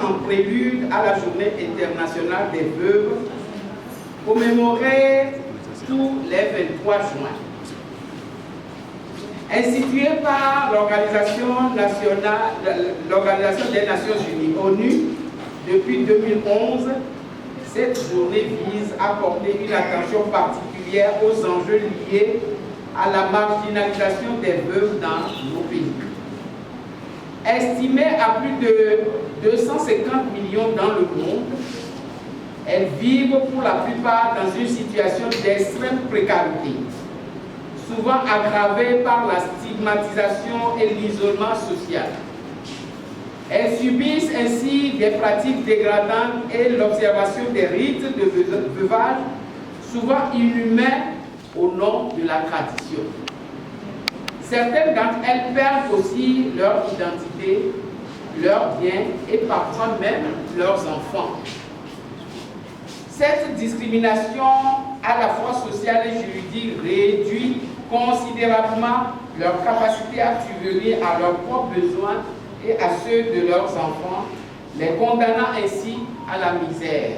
en prélude à la Journée internationale des veuves, commémorée tous les 23 juin. Instituée par l'Organisation des Nations Unies, ONU, depuis 2011, cette journée vise à porter une attention particulière aux enjeux liés à la marginalisation des veuves dans nos pays. Estimée à plus de 250 millions dans le monde, elles vivent pour la plupart dans une situation d'extrême précarité, souvent aggravée par la stigmatisation et l'isolement social. Elles subissent ainsi des pratiques dégradantes et l'observation des rites de veuvage, souvent inhumains au nom de la tradition. Certaines d'entre elles perdent aussi leur identité, leurs biens et parfois même leurs enfants. Cette discrimination, à la fois sociale et juridique, réduit considérablement leur capacité à subvenir à leurs propres besoins et à ceux de leurs enfants, les condamnant ainsi à la misère.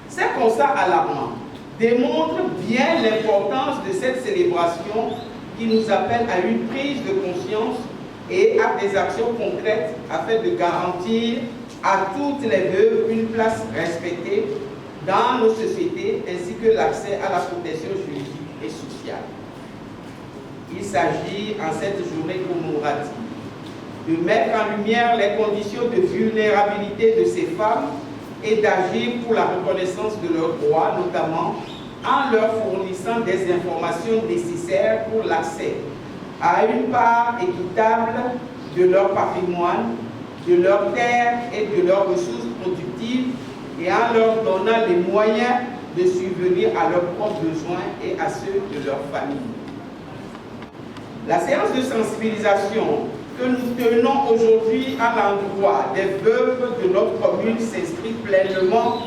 Ces constats alarmants démontrent bien l'importance de cette célébration qui nous appelle à une prise de conscience et à des actions concrètes afin de garantir à toutes les veuves une place respectée dans nos sociétés ainsi que l'accès à la protection juridique et sociale. Il s'agit en cette journée commémorative de mettre en lumière les conditions de vulnérabilité de ces femmes et d'agir pour la reconnaissance de leurs droits, notamment en leur fournissant des informations nécessaires pour l'accès à une part équitable de leur patrimoine, de leurs terres et de leurs ressources productives et en leur donnant les moyens de subvenir à leurs propres besoins et à ceux de leur famille. La séance de sensibilisation que nous tenons aujourd'hui à l'endroit des veuves de notre commune s'inscrit pleinement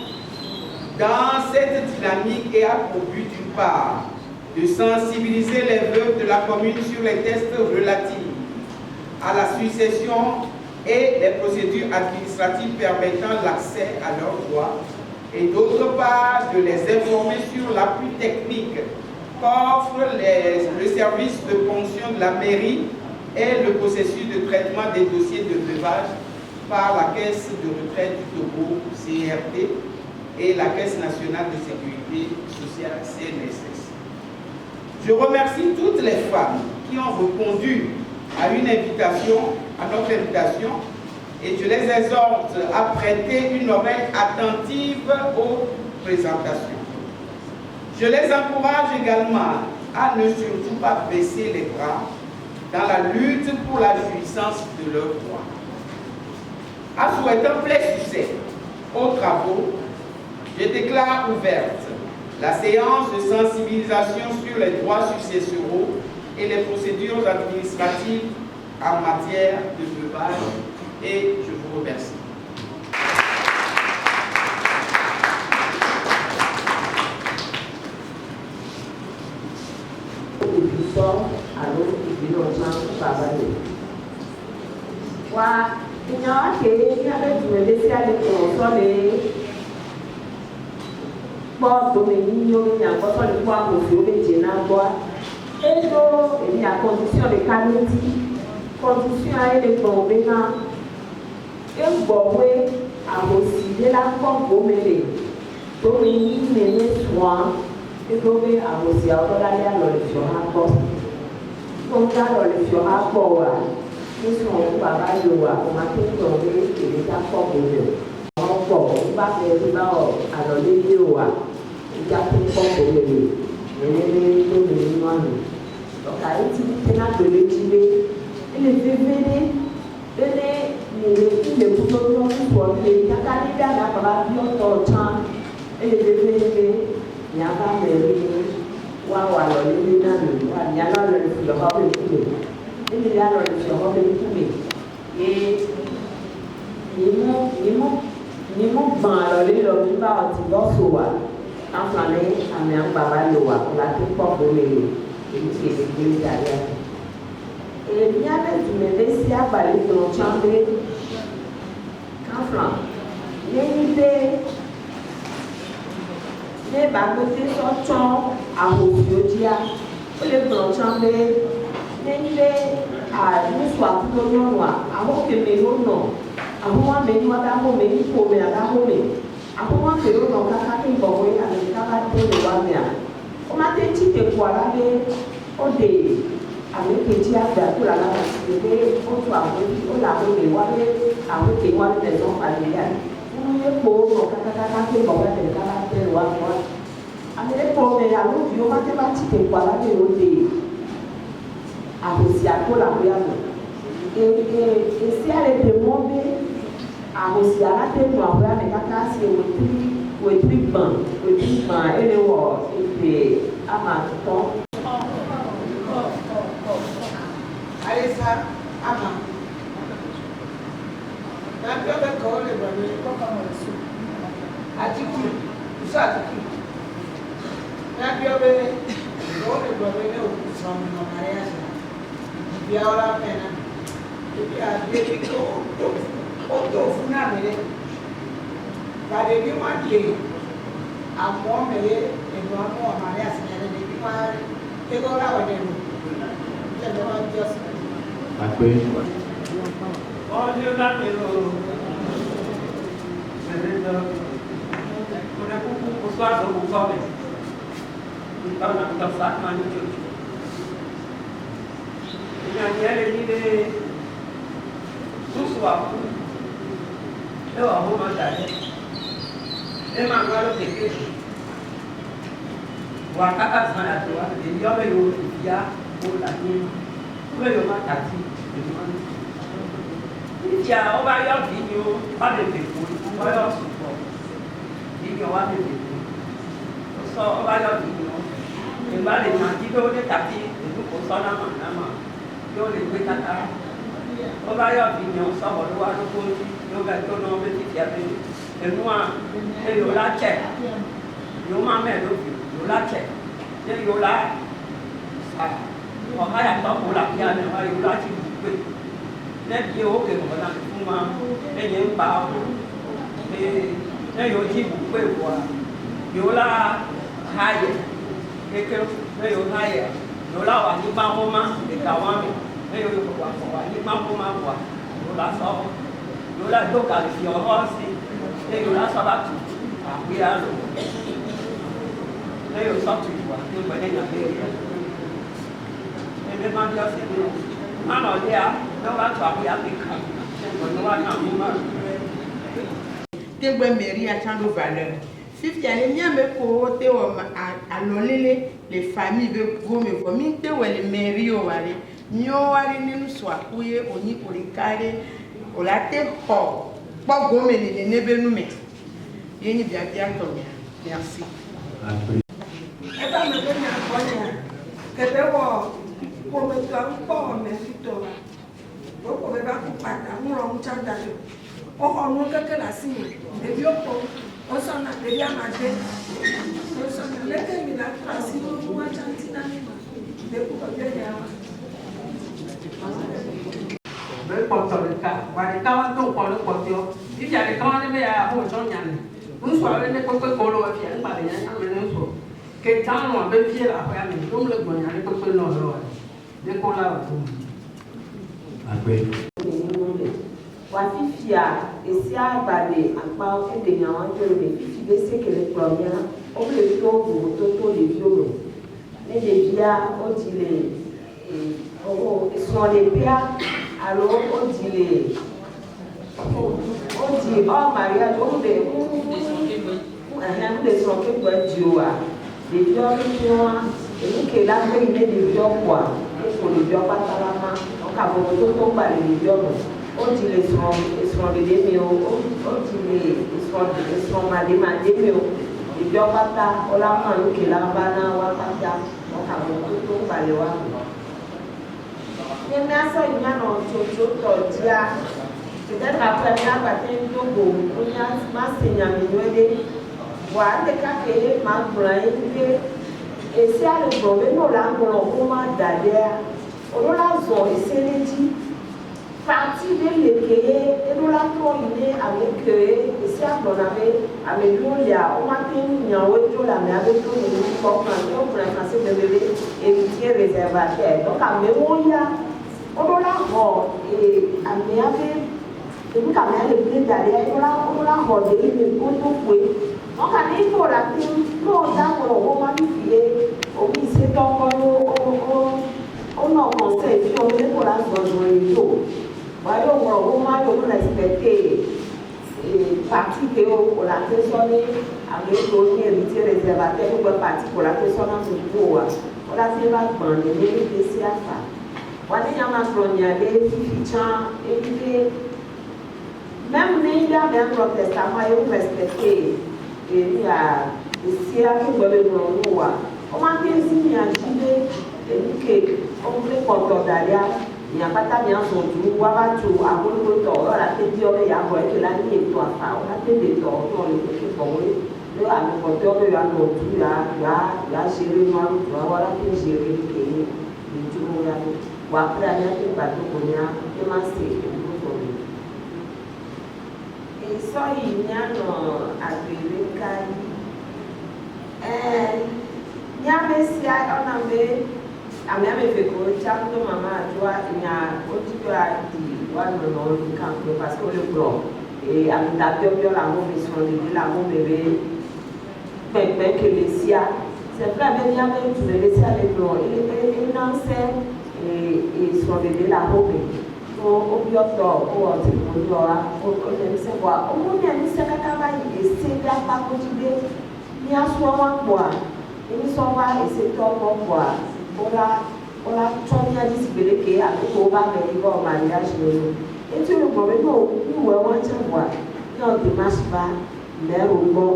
dans cette dynamique et a pour but d'une part de sensibiliser les veuves de la commune sur les tests relatifs à la succession et les procédures administratives permettant l'accès à leurs droits, et d'autre part de les informer sur l'appui technique qu'offre le service de pension de la mairie et le processus de traitement des dossiers de veuvage par la Caisse de retraite du Togo, CRT, et la Caisse nationale de sécurité sociale, CNSS. Je remercie toutes les femmes qui ont répondu à notre invitation, et je les exhorte à prêter une oreille attentive aux présentations. Je les encourage également à ne surtout pas baisser les bras dans la lutte pour la jouissance de leurs droits. En souhaitant plein succès aux travaux, je déclare ouverte la séance de sensibilisation sur les droits successoraux et les procédures administratives en matière de veuvage, et je vous remercie. Condition à les bomber et boire à aussi de la bomber pour mener soin et bomber à aussi à la sur un poste. Comme ça, le sur un poste, nous sommes pas mal de voir, on a tout tombé et les enfants pour eux. On va faire des barres à les deux, il y a tout pour eux. Donc, à utiliser la collectivité. Il est devenu, les boutons pour les Catalina, la Pavillon, et les devenu, il n'y a pas de waouh, il y a le robe de il y a le robe de et ils m'ont banalé le riba anti-borsoa, enflammé à mes babaloa, on l'a tout pour brûler, et c'est le derrière. Et bien de me laisser à parler de notre chambre, quand flan, l'unité, les bagotés sortant à Rosiodia, les blancs chambre, l'unité à nous soit pour le noir, avant que mes noms, avant mes noix d'amour, mes niveaux, mes amours, avant que nous n'avons pas fait boire avec les camarades de Wamia. On m'a dit que voilà, on dit. Avec les diables pour la nationalité, on soit on l'a remis, avec les mois de maison familiale. Vous ne pouvez pas faire bon de caractère ou à moi. Avec les pauvres, à l'autre, on m'a débattu voilà de l'autre. À pour la prière. Et si elle est demandée, à aussi à la tête, on va avec la casse et au tripement, et le war, et puis à ma temps. Allez, ça, avant. La peur de corps, les bras, les corps comme on sous. Attitude, tout ça, attitude. La peur de corps, les bras, les corps, mon mariage. Il y a la peine. Et puis, à des picots, au mais par des humains, à moi, mais et moi, mon mariage, et moi, et voilà, on est nous. C'est vraiment juste. Après. Oh Dieu, là, mais on a beaucoup pour soi de vous former. Nous parlons de ça, magnifique. Il y a une idée tout soir. Et on va manger. Et ma gueule est pété. Voilà, quand on a toi, il y a il y a pour la nuit. Vous voyez, on a tati. Il y a, on va y avoir vidéo, pas de défaut, on va y avoir support. Il y aura des défauts. On va y avoir vidéo. Il va les gens qui veulent des tapis, et nous, on s'en a maintenant. Ils ont les deux tatas. On va y avoir vidéo, on s'en va voir le côté, on va y avoir le petit diable. Et nous, il y a la tchèque. Il y a ma mère, il y a la tchèque. Il y a la ça. On va y avoir pour la piano, on va y avoir la tchèque. Nên yêu cái một lần cũng mà nên những bảo thì nên yêu chi cũng quê của yêu là hai vậy cái nên yêu hai vậy yêu là hoàn như bao hôm mà để cả hoa mình nên yêu của hoàn như bao hôm mà của yêu là sao yêu là đâu cả thì yêu hoa gì nên yêu là sao bác chủ à bây giờ rồi nên yêu sao chủ của nhưng mà nên là cái nên mang theo sự nó nói gì á, nó bán chọn gì á thì không, còn nó bán không mà. Tê quên mairie à tant de valeur. Fifty à l'ennemi mais pour tê à l'olé les familles veulent vous me voir. Min tê ouais les mairies au aller. Nio aller ne nous soit couillé au ni pour les carrés. Au la tê ho. Pas gomme les nebe nous mais. Yéni bien tombé. Merci. Et ben me donne un bonheur. Que de voir. Pour me donner pas mes photos. Vous pouvez pas couper nous on chante. On nous que la signe. Et puis on s'en a déjà marché. On s'en a laissé mais la trace nous va chanter dans les. De pour bien y avoir. Với con tàu được cả và để cao tôi còn được còn thiếu. Thì giờ để con đấy bây giờ không cho nhà này. Muốn xóa lên đây có cái cổ lội phía mà để nhắn mình nó số. Cái trang mà bên phía là phải mình cũng lực mà nhà này có cái nồi rồi. Để cô lao vào cùng. Après. Wafifia esi agbade akpa edenya wọn jọrọ le fifi bẹ sekele kplɔmia o le tó vovototo le violo ne ɖevia o di le srɔ̃ɖevia alo o di le mariage o le nu le srɔ̃kekpe di oa ɖeviwo ŋutɔa enuke la gbe yi ne ɖeviwo kɔa eko ɖeviwo kpata la ma ɔka vovototo gba le ɖeviwo me. O di le srɔ̃ɖeɖe mi o di le srɔ̃maɖemaɖe mi o ɖeviwo kpata wola ma nuke la va na wa kpata ɔka vovototo gba le wa me. Ne míasɔ yi míanɔ tsotso tɔ dzia peut-être après míagbate ŋdogo ma se nyaminyɔe ɖe voa ɖeka ke ma gblɔ anyi be esia le gblɔ be ne wòle agblɔ ko ma da ɖea on l'a zon et c'est les dit partie de l'équerre et on l'a tourné avec et c'est à mon avec nous il y a on m'a tenu il y a autre la mais avec tout le corps on pour français de bébé héritier réservataire donc à mémoire on l'a et à mémoire et vous quand même le blé derrière on l'a rodé le goutte fouet donc à l'époque la team non dans on m'a dit au lycée donc on a conseil si on veut pour la zone de l'eau voyez on m'a respecté parti que pour la personne avec l'autre héritier réservataire ou parti pour la personne en dessous on a fait la bande et les laisser à ça voilà il y a ma première les fichants et même les gars bien protestants ils respecté et il y a ici à tout le monde on m'a dit il y a gilet et que on voulait porter d'ailleurs il n'y a pas de bien son tout, ou à tout, à mon retour, la tête d'or et à voir que la nuit est toi, on a fait des torts, on les fait pour eux, le à mon porteur, il y a notre tout, là, gérer moi, tu vois, voilà, que gérer le pays, le tout, ou après, il y a des bateaux qu'on a, et ma c'est, et ça, il y a à vivre, il y a Messie, on avait. A minha mãe ficou, já no mamá, já minha outro de lá no nome do campo, parce que le blanc et a minha table la mauvaise de la mauvaise bébé que les sia, c'est vrai mais il y a même tu les sia les blancs, il n'enseigne et son de la mauvaise. Au biotop, au antipodoa, au c'est quoi, au moins il y a un travail et c'est là pas continuer, il y a souvent quoi, il y a souvent et c'est toi quoi. On a tourné à discuter avec au bas de l'hiver au mariage. Et tu le vois, nous avons un voix. Non, tu ne marches pas, mais au bon,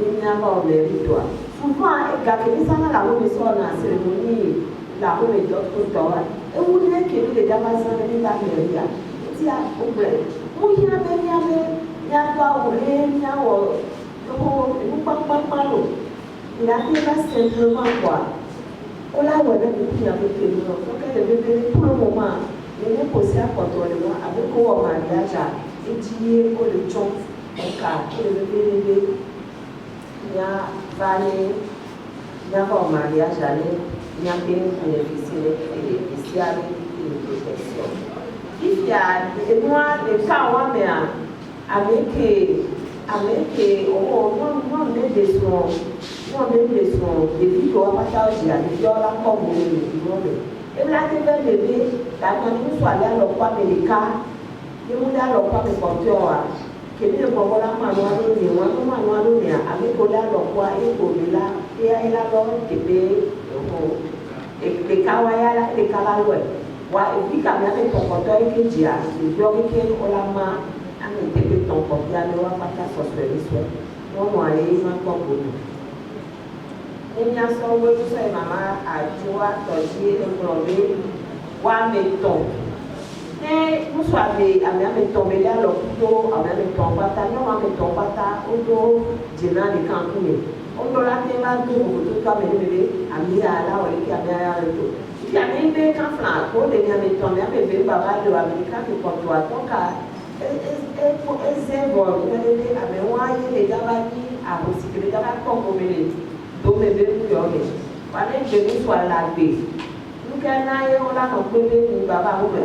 il n'y a pas de victoire. Souvent, quand il y a la remission à la cérémonie, la remise d'autres temps, et vous voulez que les dames de la mairie, il y a un problème. Où il y a pas où il y a il a fait simplement quoi. On l'a vu depuis avec les gens. Donc, elle devait pour le moment, il est possible à contrôler avec au mariage, et dire que le chon, au cas, il y a valé, il y a un mariage, il y a bien bénéficié et spécial et protection. Il y a des mois de cas où on avec non des soins. Non, les leçons, depuis qu'on va partager avec eux, la comme et là, tu vas lever, la nous soit allé à l'emploi de l'écart, et on a l'emploi de porteur, qui est le moment là, manuel, avec on a l'emploi et pour là, et à la longue, et les kawaya, les kalalouais. Et puis, quand même, ton porteur est que tu as, le jour où on l'a main, on est ton porteur, on va pas s'asseoir les soins. On va aller, on va pour nous. Il y a son web sur maman à joie, tortiller, englobé, ou mettons. Et nous sommes allés à tombé là, le couteau, à même ton bataillon, à ton bata, au dos, dînant des campings. On doit la faire tout comme les bébés, à mis à la ou les caméras et tout. Il y a même des camps flancs, pour les gamins tombés, mais bébé, baba, de l'Amérique, qui porte toi, ton cas. Et pour essayer de voir, les gabardis, à recycler, les gabardis comme vous voulez. Donc, les bébés, voilà, je vais soit lavé. Nous, quand on a un bébé,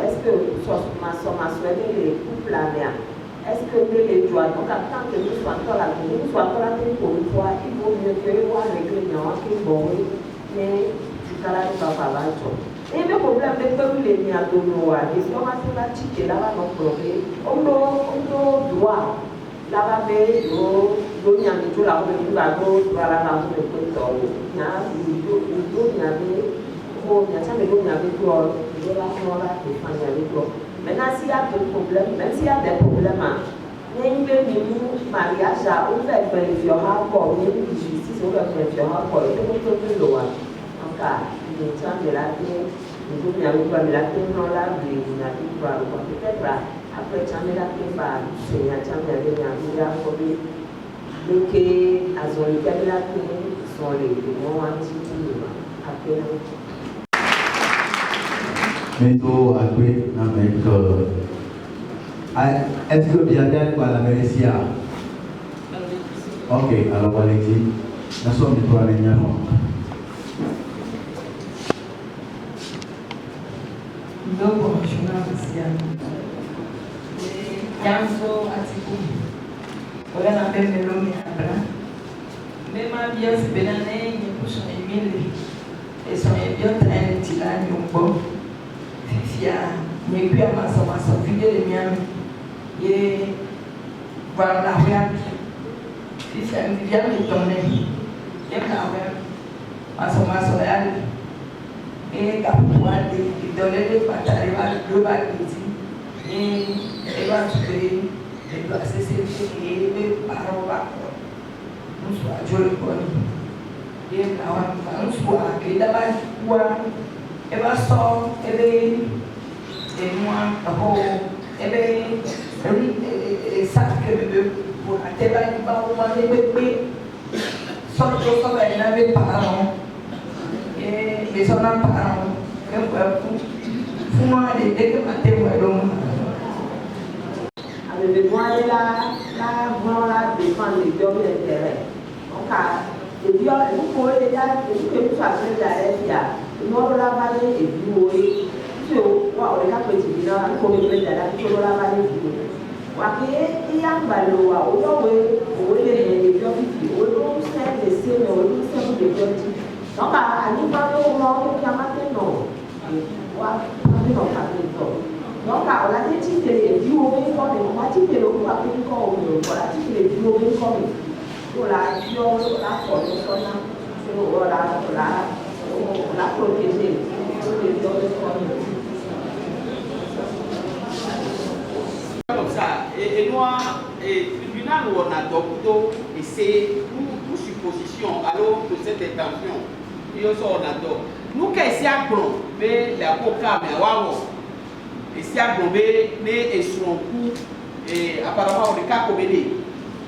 est-ce que ma soeur les couples la mer? Est-ce que les joies, donc, tant que nous soyons encore là, nous soyons encore là pour une fois, il vaut mieux que nous régler nos qui bon, mais du cas là, il va falloir ça. Et le problème, c'est que les miens de nous, les gens qui sont là, qui là, on doit. Là-bas, il y a des gens qui ont maintenant, s'il y a des problèmes, même s'il y a des problèmes, il y a un mariage où on fait vérifier un rapport, il y a une justice où on fait vérifier un rapport, il y a une loi. En cas, il y a de la terre, il y a une loi, mais la terre non là, il y a une loi, peut-être après, tu as mis la terre, c'est un champion de la vie, mais que, à son état de la terre, sont les mots antiques, après. Mento agwe avec est-ce que Biadel va la Mérissia? Ok, alors Alexis, nous sommes toi les Nianos. Ndogo journalisiano yanzo atiku ola na pembe lomi abra mema bias benane ni kuso emile eso ebiota en tilani umbo fifia ni pia maso fide de miami ye voilà rien fifia ni bien ni tonne ye ka maso ya e capuane de donner para arribar global e ela sobre ele acessível e para não só a jogo e não só que da mais boa ela só ele uma ele sabe que por até vai uma bebê só que só vai na ver para e sono imparato che fumare che mattevo e non avec moi la voilà défendre les jobs d'intérêt donc et puis vous pouvez déjà que vous fassiez la nous la vallée et vous so wa ole ka petit là ko me le dala ko la vallée wa ke ya mbalo wa o we le job qui o no c'est le c'est le c'est le job donc à niveau de mon qui a maintenant wa non capito donc à la tête de du au bien comme on va dire le quoi bien comme voilà tu le du au bien comme voilà yo la pour sona la protéger comme ça et nous et tribunal où on a adopté et c'est pour supposition alors que cette intention il y a ça on adopte nous qui ici à Bron mais la coca mais waouh ici à Bron mais et sur un coup et apparemment on est qu'à comméder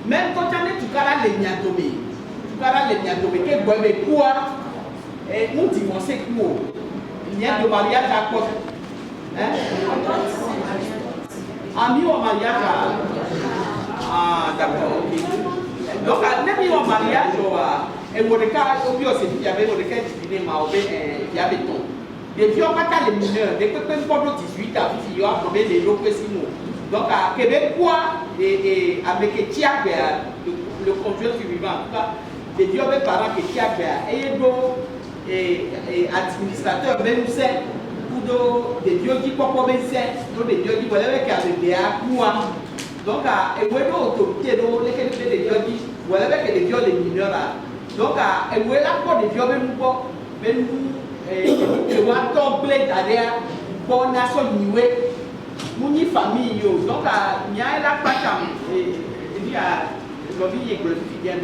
même quand on est tout cas les niatomé que boire mais quoi et nous divorcer quoi il y a de mariage à quoi hein ami au mariage ah d'accord ok donc même au mariage et mon cas au bio c'est il y avait mon cas dîner ma il y avait ton des vieux pas les mineurs des même pas 18 ans il y a probé les locaux simo donc à québécois et avec Tiago le conjoint survivant en tout cas des vieux parents que Tiago et administrateur même c'est des vieux qui peuvent des vieux qui veulent avec des accords donc et vous avez autorité les vieux qui veulent avec des vieux les mineurs donc et vous avez encore des vieux même et vous avez tomber derrière pour nation nié muni famille donc il y a la pacham il y a l'envie de glorifier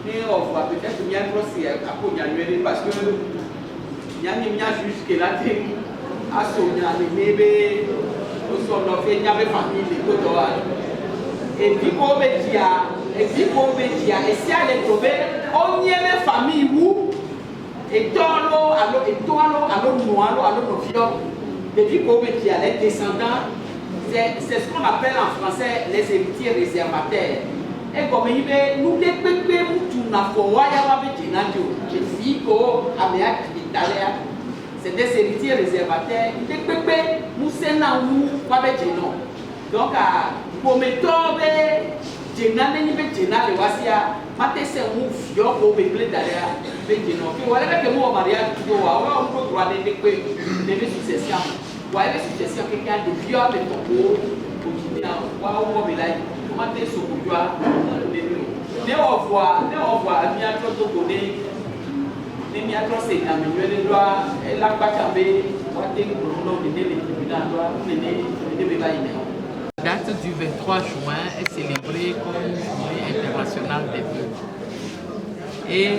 mais on voit peut-être qu'il y a trop c'est à cause de parce que il y a jusque là à soigner les bébés au son fait il y avait famille les côtois et puis qu'on et si elle est trouvée on y avait famille où et toi alors nos depuis qu'on les descendants c'est ce qu'on appelle en français les héritiers réservataires et comme il veut nous dépeper tout n'a pas avec les filles qu'on a c'est des héritiers réservataires des pépés nous c'est là où pas avec donc pour me tomber jenane ni be jenale wasia mate se mu fio ko be ble dalia be jeno ki wala be mo mariage ko wa on ko droit de ko de succession wa be succession ke kan de fio be to ko kina wa wo be lai mate so ko jwa ne on voit mi a to ko ne mi a to se na mi le droit la pa kambe wa te ko no de le tribunal droit ne be ba ine. La date du 23 juin est célébrée comme Journée internationale des veuves. Et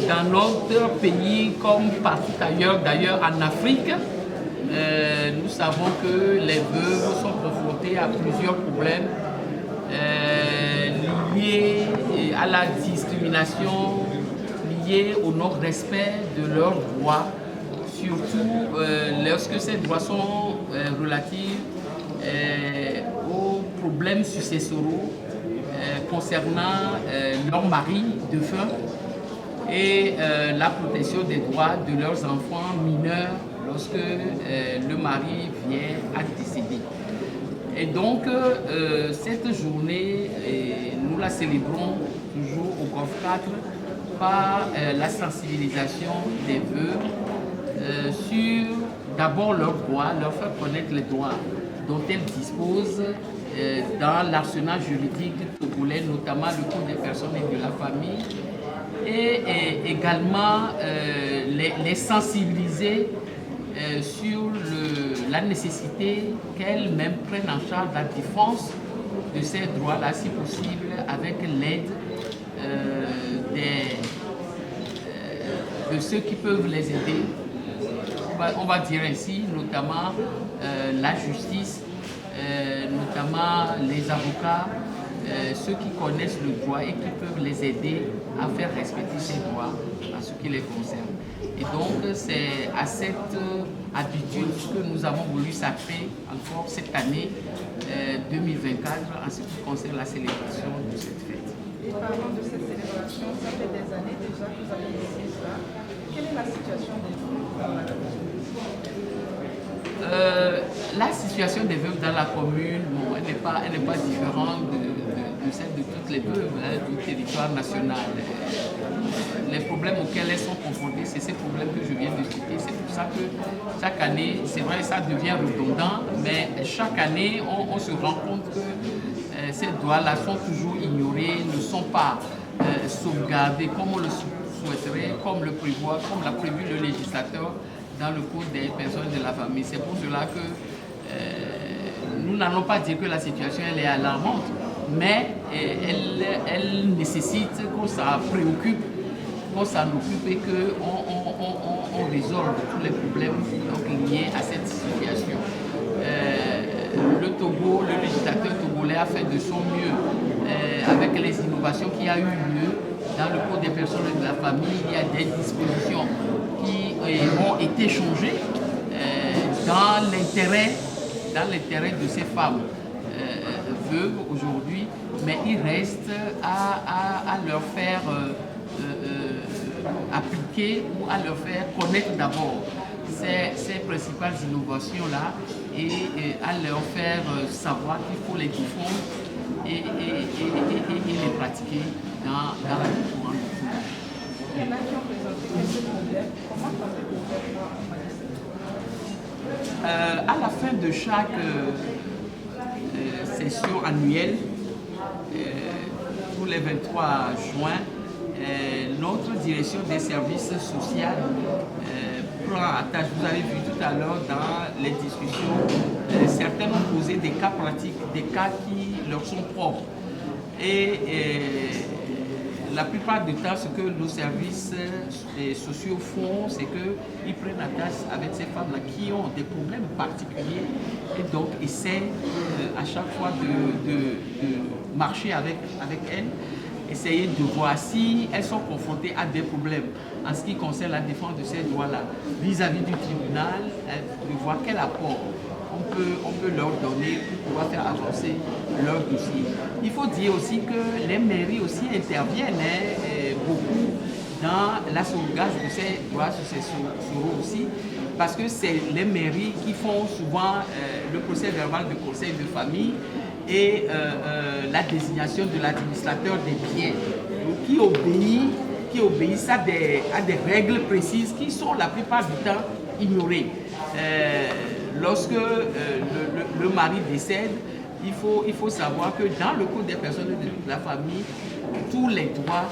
dans notre pays, comme partout ailleurs, d'ailleurs en Afrique, nous savons que les veuves sont confrontées à plusieurs problèmes liés à la discrimination, liés au non-respect de leurs droits surtout lorsque ces droits sont relatifs aux problèmes successoraux concernant leur mari défunt et la protection des droits de leurs enfants mineurs lorsque le mari vient à décéder. Et donc, cette journée, nous la célébrons toujours au Golfe 4 par la sensibilisation des veuves sur d'abord leurs droits, leur faire connaître les droits dont elles disposent dans l'arsenal juridique togolais, notamment le Code des personnes et de la famille, et également les sensibiliser sur la nécessité qu'elles-mêmes prennent en charge la défense de ces droits-là, si possible, avec l'aide de ceux qui peuvent les aider. On va dire ainsi, notamment la justice, notamment les avocats, ceux qui connaissent le droit et qui peuvent les aider à faire respecter ces droits en ce qui les concerne. Et donc, c'est à cette habitude que nous avons voulu sacrer encore cette année 2024 en ce qui concerne la célébration de cette fête. Et parlant de cette célébration, ça fait des années déjà que vous avez initié ça. Quelle est la situation des veuves dans la commune? La situation des veuves dans la commune, bon, elle n'est pas différente de celle de toutes les veuves du territoire national. Les problèmes auxquels elles sont confrontées, c'est ces problèmes que je viens de citer. C'est pour ça que chaque année, c'est vrai, ça devient redondant, mais chaque année, on se rend compte que ces droits-là sont toujours ignorés, ne sont pas sauvegardés comme on le souhaiterait, comme l'a prévu le législateur dans le Code des personnes de la famille. C'est pour cela que nous n'allons pas dire que la situation elle est alarmante, mais elle nécessite qu'on s'en préoccupe, qu'on s'en occupe et qu'on résolve tous les problèmes donc, liés à cette situation. Le Togo, le législateur togolais a fait de son mieux avec les innovations qui a eu lieu dans le Code des personnes et de la famille. Il y a des dispositions qui ont été changées dans l'intérêt de ces femmes veuves aujourd'hui, mais il reste à leur faire appliquer ou à leur faire connaître d'abord ces principales innovations-là et à leur faire savoir qu'il faut les défendre et les pratiquer dans la culture. Il y en a qui ont présenté quelques problèmes. Comment tenter de faire à la fin de chaque session annuelle, tous les 23 juin, notre direction des services sociaux prend à tâche. Vous avez vu tout à l'heure dans les discussions, certains ont posé des cas pratiques, des cas qui leur sont propres. Et la plupart du temps, ce que nos services sociaux font, c'est qu'ils prennent la tâche avec ces femmes-là qui ont des problèmes particuliers et donc essaient à chaque fois de marcher avec elles, essayer de voir si elles sont confrontées à des problèmes en ce qui concerne la défense de ces droits-là vis-à-vis du tribunal, de voir quel apport on peut leur donner pour pouvoir faire avancer leur dossier. Il faut dire aussi que les mairies aussi interviennent beaucoup dans la sauvegarde de ces droits successoraux aussi, parce que c'est les mairies qui font souvent le procès verbal de conseil de famille et la désignation de l'administrateur des biens, qui obéissent à des règles précises qui sont la plupart du temps ignorées. Lorsque le mari décède, il faut savoir que dans le Code des personnes de la famille, tous les droits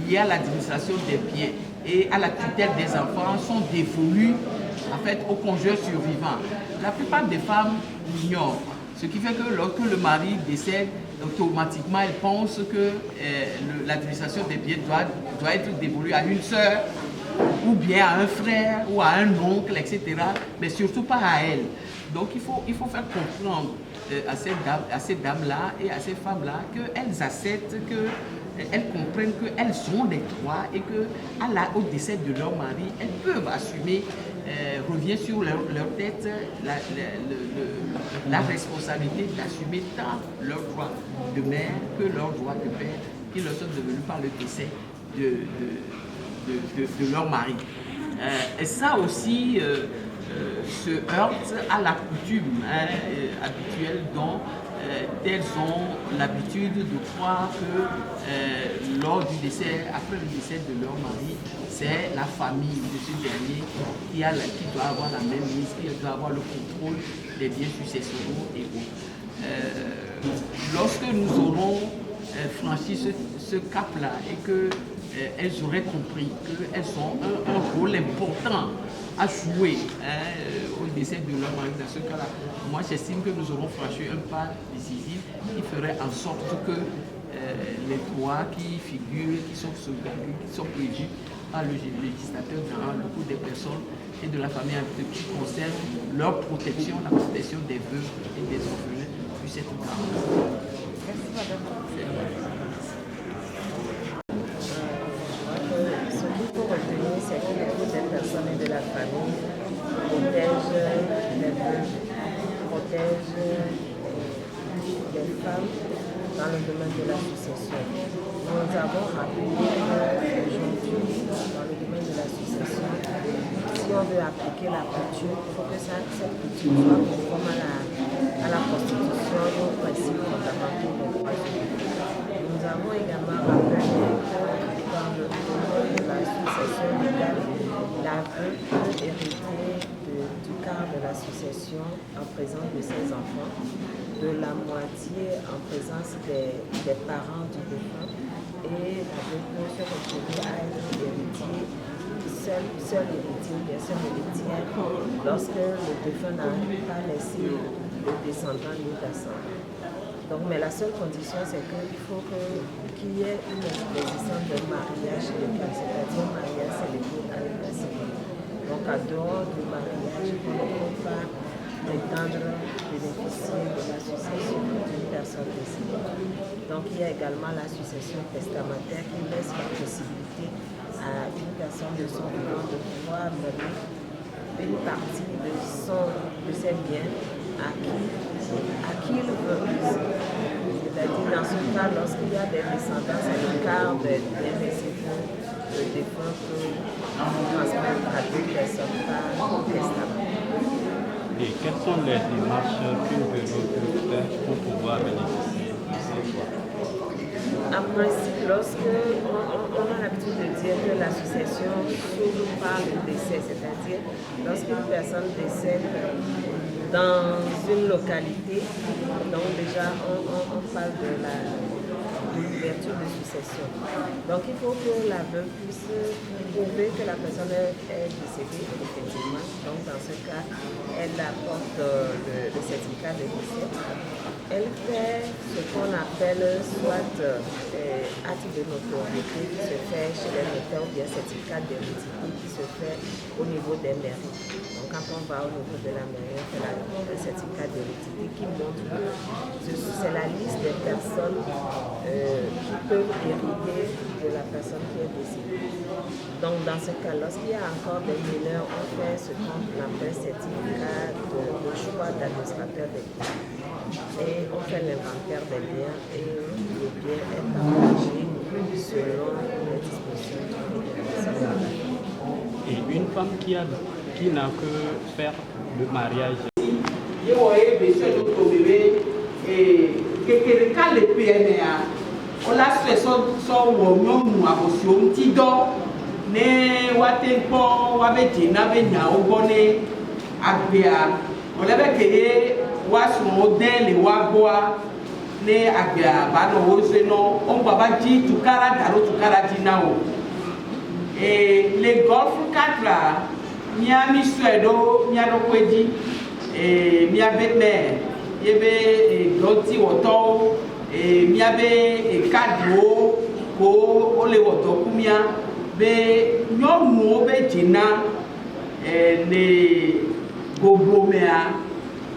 liés à l'administration des biens et à la tutelle des enfants sont dévolus en fait, au conjoint survivant. La plupart des femmes l'ignorent, ce qui fait que lorsque le mari décède, automatiquement elles pensent que l'administration des biens doit être dévolue à une sœur, ou bien à un frère, ou à un oncle, etc., mais surtout pas à elle. Donc il faut faire comprendre à ces dames-là et à ces femmes-là qu'elles acceptent, qu'elles comprennent qu'elles ont des droits et qu'au décès de leur mari, elles peuvent assumer revient sur leur tête la responsabilité d'assumer tant leurs droits de mère que leurs droits de père qui leur sont devenus par le décès de leur mari. Et ça aussi se heurte à la coutume habituelle dont elles ont l'habitude de croire que lors du décès, après le décès de leur mari, c'est la famille de ce dernier qui doit avoir la même mise, qui doit avoir le contrôle des biens successoraux et autres. Lorsque nous aurons franchi ce cap-là et qu'elles auraient compris qu'elles ont un rôle important à jouer au décès de leur mari, dans ce cas-là, moi j'estime que nous aurons franchi un pas décisif qui ferait en sorte que les droits qui figurent, qui sont sauvegardés, qui sont prévus par le législateur dans le cours des personnes et de la famille qui concernent leur protection, la protection des veuves et des orphelins puisse être garantie. Merci madame. Ce qu'il faut retenir, c'est que le cours des personnes et de la famille protège les veuves, protège les femmes dans le domaine de la succession. Nous avons rappelé qu'aujourd'hui, dans le domaine de la succession, si on veut appliquer la coutume, il faut que cette coutume soit conforme à la Constitution et aux principes fondamentaux des droits humains. Nous avons également rappelé que dans le domaine de la succession légale, la veuve peut hériter du quart de la succession en présence de ses enfants, de la moitié en présence des parents du défunt, et la veuve peut se retrouver à être héritier, seul héritier, bien sûr héritière, lorsque le défunt n'a pas laissé de descendants ni d'ascendants. Donc, mais la seule condition, c'est qu'il faut qu'il y ait une existence de mariage légal, c'est-à-dire un mariage célébré avec la célébrité. Donc, à dehors du mariage, on ne peut pas prétendre bénéficier de la succession d'une personne décédée. Donc, il y a également la succession testamentaire qui laisse la possibilité à une personne de son vivant de pouvoir donner une partie de ses biens à qui il veut. C'est-à-dire, dans ce cas, lorsqu'il y a des descendants, c'est le quart des décédés, le défunt peut transmettre à deux personnes par testament. Et quelles sont les démarches qu'une veuve peut faire pour pouvoir bénéficier de ces droits? En principe, lorsque on a l'habitude de dire que la succession s'ouvre par le décès, c'est-à-dire lorsqu'une personne décède dans une localité, donc déjà on parle de l'ouverture de succession. Donc il faut que la veuve puisse prouver que la personne est décédée effectivement. Donc dans ce cas, elle apporte le certificat de décès. Elle fait ce qu'on appelle soit acte de notoriété qui se fait chez les notaires ou bien certificat d'hérédité qui se fait au niveau des mairies. Donc quand on va au niveau de la mairie, on fait le certificat d'hérédité qui montre que c'est la liste des personnes qui peuvent hériter de la personne qui est décédée. Donc dans ce cas, lorsqu'il y a encore des mineurs, on fait ce qu'on appelle certificat de choix d'administrateur des biens. Et on fait l'inventaire des biens et le bien est partagé selon les dispositions du. Et une femme qui n'a que faire le mariage. Wasumode le wagoa ne agbia bano woseno on baba ji tukara daro tukara dinao et les golf 4 là miami suedo miado kweji et miabe me yebe doti woto et miabe kadro ko ole woto kumia be nyomu be jina le gobomea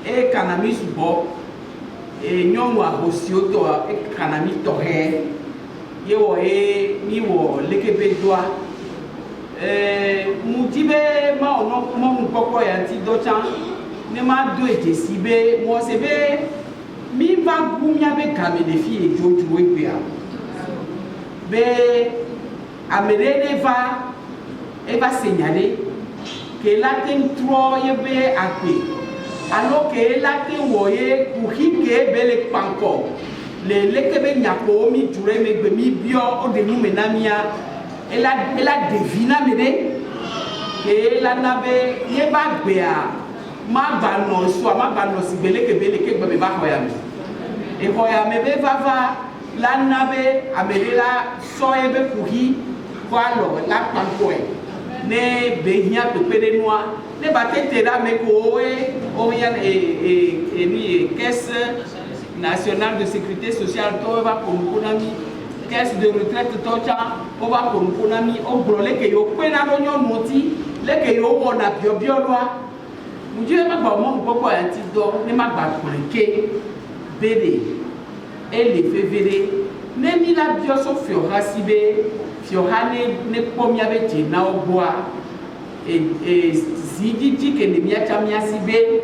e kanami subo e nyɔnu ahosio tɔ e kanami tɔxɛ ye wɔ ye mi wɔ lekebe doa mudi be ma wɔ mon papa et anti d'autant ne m'a deux été si bé moi c'est bé mi va goumia be kame des filles et jojo et bien bé amène va signaler que la ten trop y bé alors que la ten voyé pour qui que belle panko les que be nyako mi touré me mi bio o de nous menamia elle a deviné que la nabe y ba gbea ma bano so ma bano si belle que be ba hoyame et hoyame be va la nabe amela so y be kuhi kwalo la panko ne be nya to pede noa ne ba tete la me ko o yan ni caisse nationale de sécurité sociale to va pour konami caisse de retraite to cha o va pour konami o brole ke yo pe na do nyon moti le ke yo wona bio loa muje ma ba mo popo anti do ne ma ba ke bébé et les février ne mi la bio so fiora sibe fiora ne pomia be tina o boa et zidiji ke ne mia chamia sibe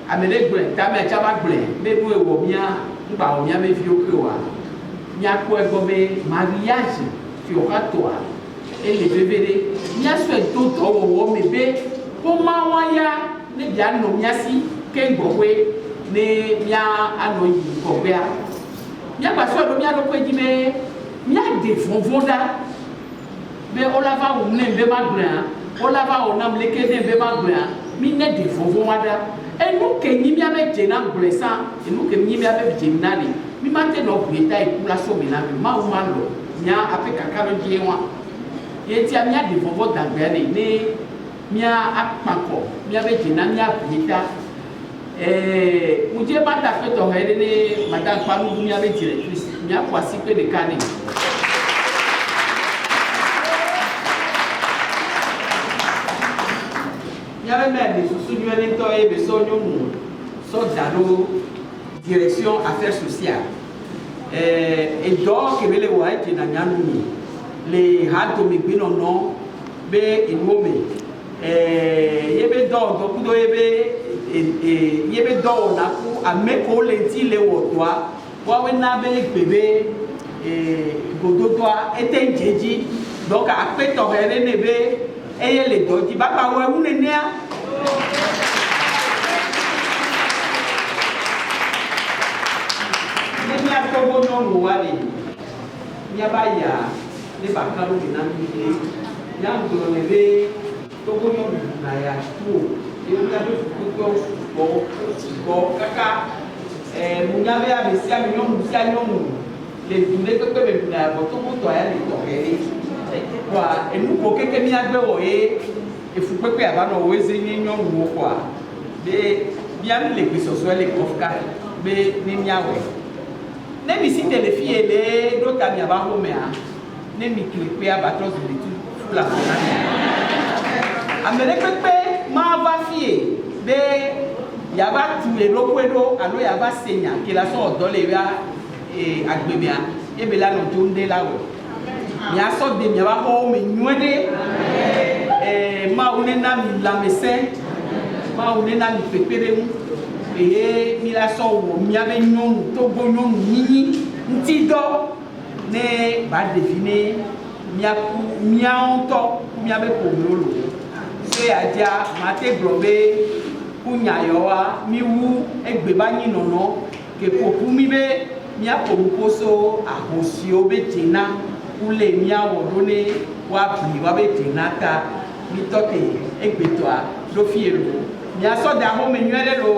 amele gble tame chaba gble be nu e wo mia ngba o mia be fi o ke wa mia ko e go be mariage fiora toa et les février mia so e to to wo me be ko ma wa ya ne bia no mia si ke ngbowe ne mia ano yi ko be a mia ba so do mia do ko ji me mia de fonfonda be o la va o ne be ma gran o la va o nam le ke ne be ma gran mi ne de fonfonda e nu ke ni mia be je na blessa e nu ke ni mia be je na ni mi ma te no bueta e kula so mi na mi ma o ma lo mia ape kakaro je wa ye ti mia de fonfonda gbe ne mia akpako mia be je na mia bueta muje ba ta fe to he ne madam panu mia be directrice mia kwasi pe de kani mia be me de susu ni ele to e be so nyomu so dalo direction affaires sociales et donc que le wa ti na nyanu ni le ha to mi gbino no be inwome ye be do kudo ye be yebe do na ku ameko lenti le wotwa wa we na be bebe gododoa etenjeji donc apeto here ne be eye le doji baba we wu ne nia ne mi atobo no no wa ni nya ba ya ne ba ka lo na mi ya ndo ne be togo no na ya tu eu nunca vi o kaka munyabe ya besia minyomu sia nyomu le dune ko be na boto moto ya le tokere kwa enu ko keke mi agbe wo e efupepe aba no weze ni nyomu kwa be bia mi le bisoso le kofka be ni miawe ne mi si te le fie le do ta mi aba ho me a ne mi klipe aba tros de tu fula na amele pepe ma va fie be yaba tu e lo kwedo alo yaba senya ke la so do le ya agbebia e be la no jonde la wo mi aso de mi aba ho me nwede ma une na mi la mese ma une na mi pepere mu mi la so wo mi abe nyonu to go nyonu nini nti do ne ba define mi a onto mi abe ko lolo se adia mate blobe kunya yowa mi wu egbe ba yin nono ke popu mi be mi apomu koso ahosi obetina ule mi awodo ne wa bi wa betina ta mi tote egbe to a do fiero mi aso da ho me nwere lo